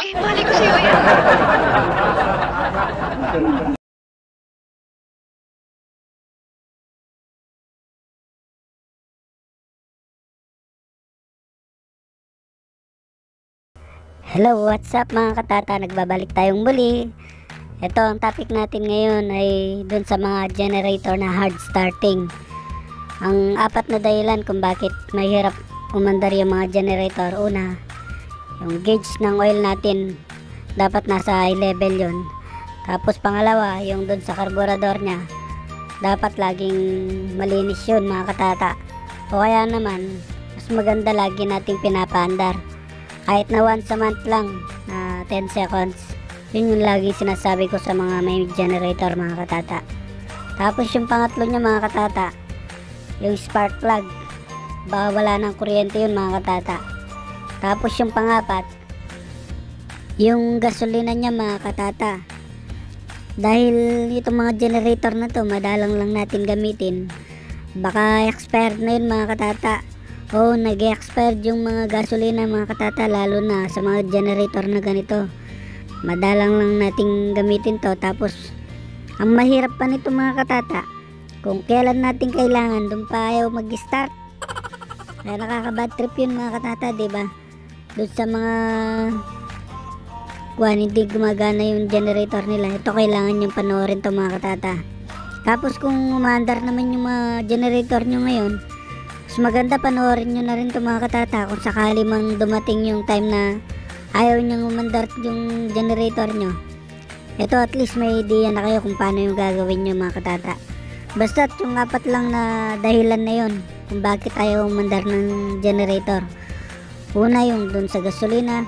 Eh, malay ko sa'yo yan. Hello, what's up mga katata? Nagbabalik tayong muli. Ito, ang topic natin ngayon ay dun sa mga generator na hard starting. Ang apat na dahilan kung bakit mahirap umandar yung mga generator. Una, yung gauge ng oil natin dapat nasa high level yun. Tapos pangalawa, yung dun sa carburetor nya dapat laging malinis yun mga katata. O kaya naman, mas maganda lagi nating pinapaandar. Kahit na once a month lang na 10 seconds. Yun yung lagi sinasabi ko sa mga may generator mga katata. Tapos yung pangatlo nya mga katata, yung spark plug. Baka wala ng kuryente yun mga katata. Tapos yung pangapat, yung gasolina nya mga katata. Dahil itong mga generator na to madalang lang natin gamitin, baka expired na yun mga katata. Oo, nag-expired yung mga gasolina mga katata, lalo na sa mga generator na ganito. Madalang lang nating gamitin to. Tapos ang mahirap pa nito mga katata, kung kailan natin kailangan, dun pa ayaw mag-start. Kaya nakaka-bad trip yun mga katata, diba? Dun sa mga hindi gumagana yung generator nila, ito kailangan yung panoorin to mga katata. Tapos kung umandar naman yung mga generator nyo ngayon, mas maganda panoorin nyo na rin ito mga katata kung sakali mang dumating yung time na ayaw nyong umandar yung generator nyo. Ito at least may idea na kayo kung paano yung gagawin nyo mga katata. Basta't yung apat lang na dahilan na yun kung bakit ayaw umandar ng generator. Una yung dun sa gasolina,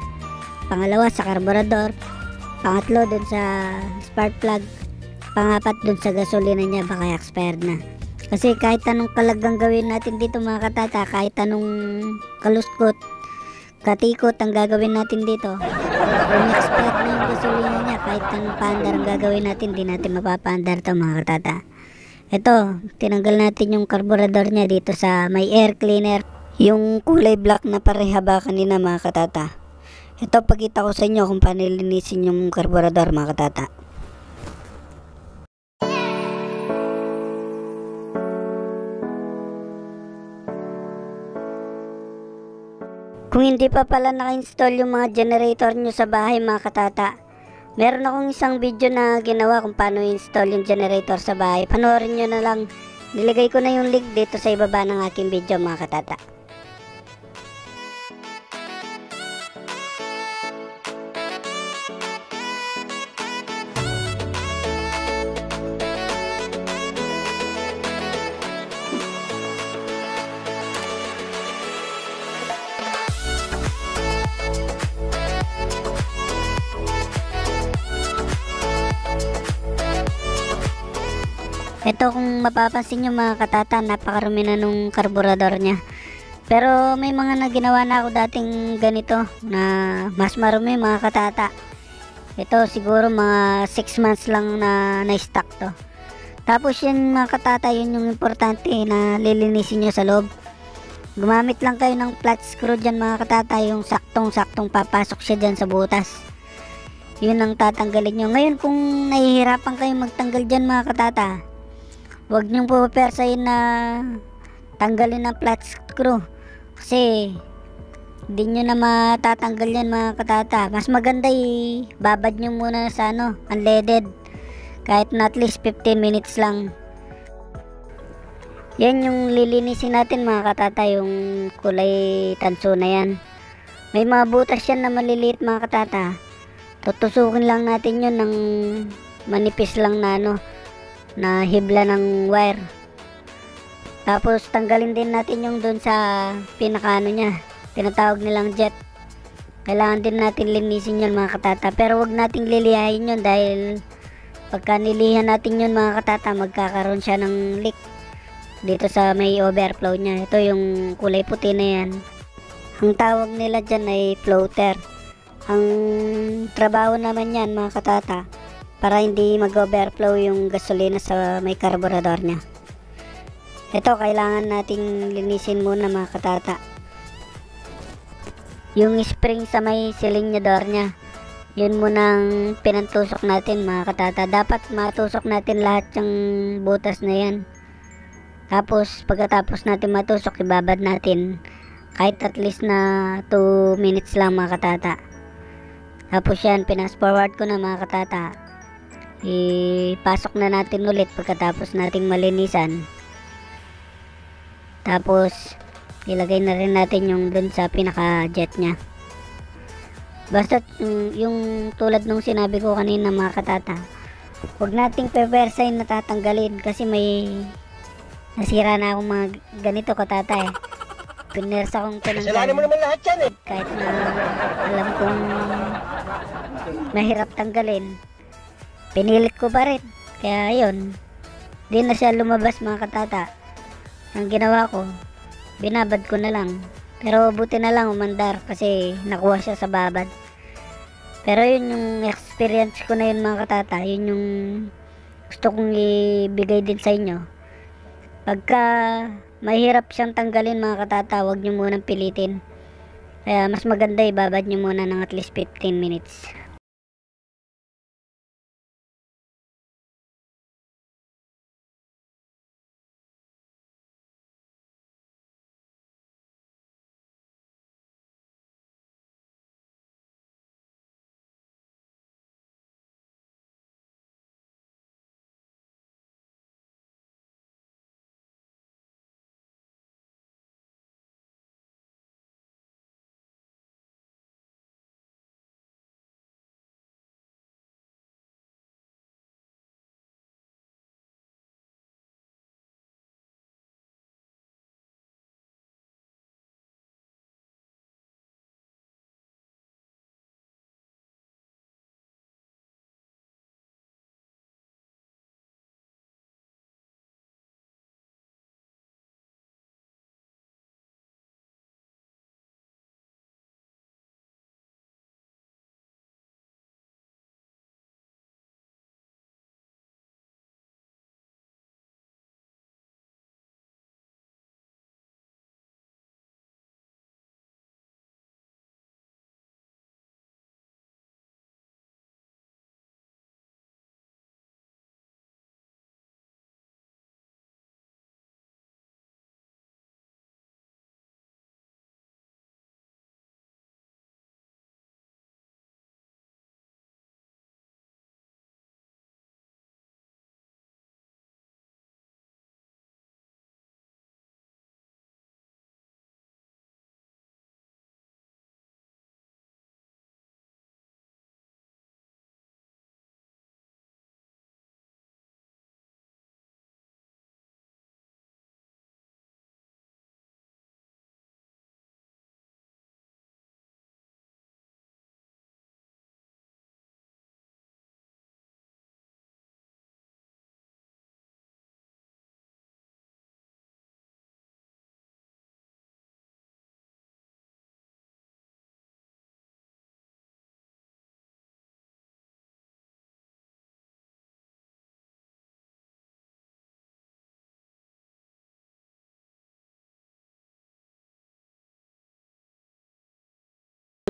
pangalawa sa carburetor, pangatlo dun sa spark plug, pangapat dun sa gasolina nya baka expired na. Kasi kahit anong kalagang gawin natin dito mga katata, kahit anong kaluskot, katikot ang gagawin natin dito, kung expired na yung gasolina niya, kahit anong paandar ang gagawin natin, di natin mapapaandar to mga katata. Ito, tinanggal natin yung carburetor niya dito sa may air cleaner, yung kulay black na parehaba kanina mga katata. Ito, pagkita ko sa inyo kung paano linisin yung carburetor mga katata. Kung hindi pa pala naka-install yung mga generator nyo sa bahay mga katata, meron akong isang video na ginawa kung paano install yung generator sa bahay. Panoorin nyo na lang. Nilagay ko na yung link dito sa ibaba ng aking video mga katata. Ito kung mapapansin nyo mga katata, napakarumi na nung carburetor nya. Pero may mga naginawa na ako dating ganito na mas marumi mga katata. Ito siguro mga 6 months lang na na-stock to. Tapos yun mga katata, yun yung importante na lilinisin nyo sa loob. Gumamit lang kayo ng flat screw dyan mga katata, yung saktong papasok siya dyan sa butas. Yun ang tatanggalin nyo. Ngayon kung nahihirapan kayo magtanggal dyan mga katata, huwag niyong pupersahin na tanggalin ng flat screw. Kasi hindi nyo na matatanggal yan mga katata. Mas maganda babad nyo muna sa unleaded. Kahit na at least 15 minutes lang. Yan yung lilinisin natin mga katata, yung kulay tanso na yan. May mga butas yan na maliliit mga katata. Tutusukin lang natin yun ng manipis lang na na hibla ng wire. Tapos tanggalin din natin yung dun sa pinakaano nya, tinatawag nilang jet. Kailangan din natin linisin yun mga katata, pero wag nating lilihain yun dahil pagka nilihan natin yun mga katata, magkakaroon siya ng leak dito sa may overflow nya. Ito yung kulay puti na yan, ang tawag nila dyan ay floater. Ang trabaho naman yan mga katata, para hindi mag-overflow yung gasolina sa may carburetor nya. Ito kailangan nating linisin muna mga katata. Yung spring sa may silinyador nya, Yun munang pinantusok natin mga katata. Dapat matusok natin lahat yung butas na yan. Tapos pagkatapos natin matusok, ibabad natin kahit at least na 2 minutes lang mga katata. Tapos yan, pinas forward ko na mga katata. Ipasok na natin ulit pagkatapos nating malinisan. Tapos ilagay na rin natin yung dun sa pinaka jet nya. Basta yung tulad nung sinabi ko kanina mga katata, huwag nating pepersahin na tatanggalin kasi may nasira na akong mga ganito katata eh. Pinersa kong tinanggal. Kasalanan mo naman lahat yan eh. Kahit na alam kong mahirap tanggalin, pinilit ko pa rin. Kaya ayun, di na siya lumabas mga katata. Ang ginawa ko, binabad ko na lang. Pero buti na lang umandar kasi nakuha siya sa babad. Pero yun yung experience ko na yun mga katata. Yun yung gusto kong ibigay din sa inyo. Pagka mahirap siyang tanggalin mga katata, huwag nyo munang pilitin. Kaya mas maganda ibabad nyo muna ng at least 15 minutes.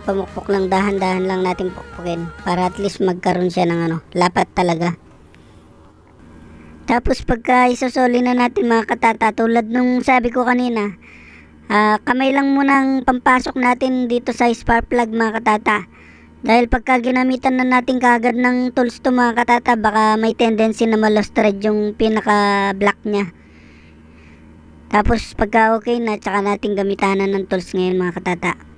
Pamukpok lang, dahan-dahan lang natin pukpukin para at least magkaroon siya ng lapat talaga. Tapos pagka isosoli na natin mga katata, tulad nung sabi ko kanina, kamay lang munang pampasok natin dito sa spark plug mga katata. Dahil pagka ginamitan na natin kaagad ng tools to mga katata, baka may tendency na ma-lost thread yung pinaka black nya. Tapos pagka okay na, tsaka natin gamitanan ng tools ngayon mga katata.